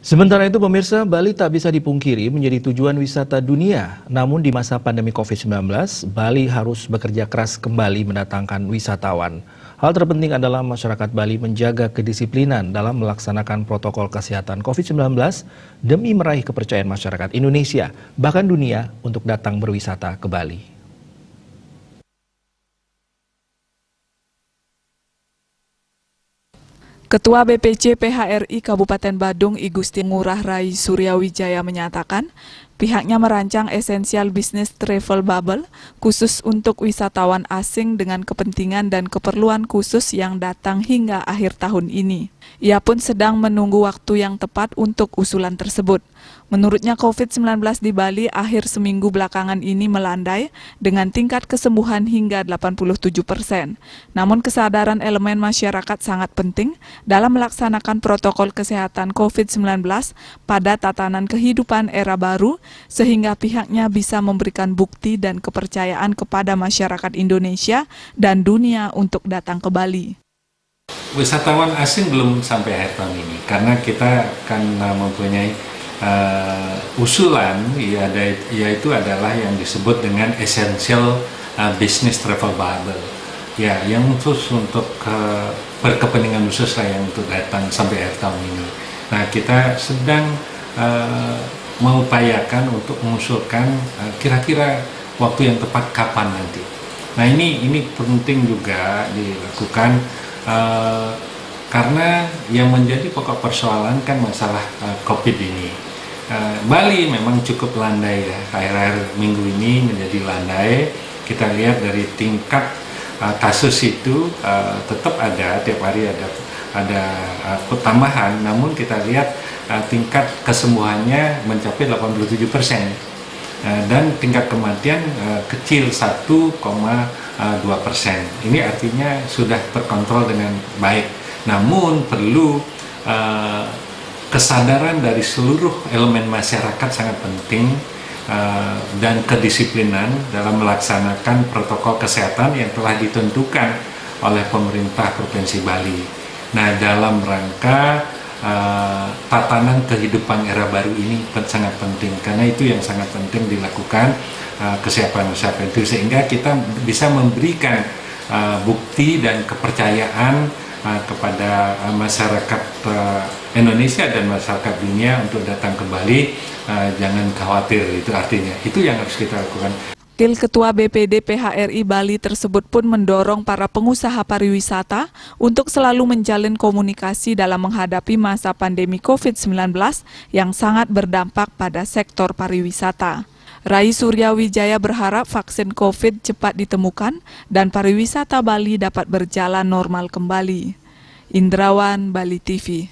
Sementara itu pemirsa, Bali tak bisa dipungkiri menjadi tujuan wisata dunia. Namun di masa pandemi COVID-19, Bali harus bekerja keras kembali mendatangkan wisatawan. Hal terpenting adalah masyarakat Bali menjaga kedisiplinan dalam melaksanakan protokol kesehatan COVID-19 demi meraih kepercayaan masyarakat Indonesia, bahkan dunia untuk datang berwisata ke Bali. Ketua BPC PHRI Kabupaten Badung I Gusti Ngurah Rai Suryawijaya menyatakan, pihaknya merancang Essential Business Travel Bubble khusus untuk wisatawan asing dengan kepentingan dan keperluan khusus yang datang hingga akhir tahun ini. Ia pun sedang menunggu waktu yang tepat untuk usulan tersebut. Menurutnya COVID-19 di Bali akhir seminggu belakangan ini melandai dengan tingkat kesembuhan hingga 87%. Namun kesadaran elemen masyarakat sangat penting dalam melaksanakan protokol kesehatan COVID-19 pada tatanan kehidupan era baru, sehingga pihaknya bisa memberikan bukti dan kepercayaan kepada masyarakat Indonesia dan dunia untuk datang ke Bali. Wisatawan asing belum sampai akhir tahun ini, karena kita akan mempunyai usulan, yaitu adalah yang disebut dengan Essential Business Travel Bubble, ya, yang khusus untuk berkepentingan khusus lah, yang untuk datang sampai akhir tahun ini. Nah, kita sedang mengupayakan untuk mengusulkan kira-kira waktu yang tepat kapan nanti. Nah, ini penting juga dilakukan karena yang menjadi pokok persoalan kan masalah COVID ini. Bali memang cukup landai ya, akhir-akhir minggu ini menjadi landai. Kita lihat dari tingkat kasus itu tetap ada, tiap hari ada pertambahan, namun kita lihat tingkat kesembuhannya mencapai 87%, dan tingkat kematian kecil 1,2%. Ini artinya sudah terkontrol dengan baik. Namun perlu kesadaran dari seluruh elemen masyarakat sangat penting, dan kedisiplinan dalam melaksanakan protokol kesehatan yang telah ditentukan oleh pemerintah Provinsi Bali. Nah, dalam rangka tatanan kehidupan era baru ini sangat penting, karena itu yang sangat penting dilakukan kesiapan masyarakat itu, sehingga kita bisa memberikan bukti dan kepercayaan kepada masyarakat Indonesia dan masyarakat dunia untuk datang ke Bali. Jangan khawatir, itu artinya itu yang harus kita lakukan. Wakil Ketua BPD PHRI Bali tersebut pun mendorong para pengusaha pariwisata untuk selalu menjalin komunikasi dalam menghadapi masa pandemi COVID-19 yang sangat berdampak pada sektor pariwisata. Rai Suryawijaya berharap vaksin COVID cepat ditemukan dan pariwisata Bali dapat berjalan normal kembali. Indrawan, Bali TV.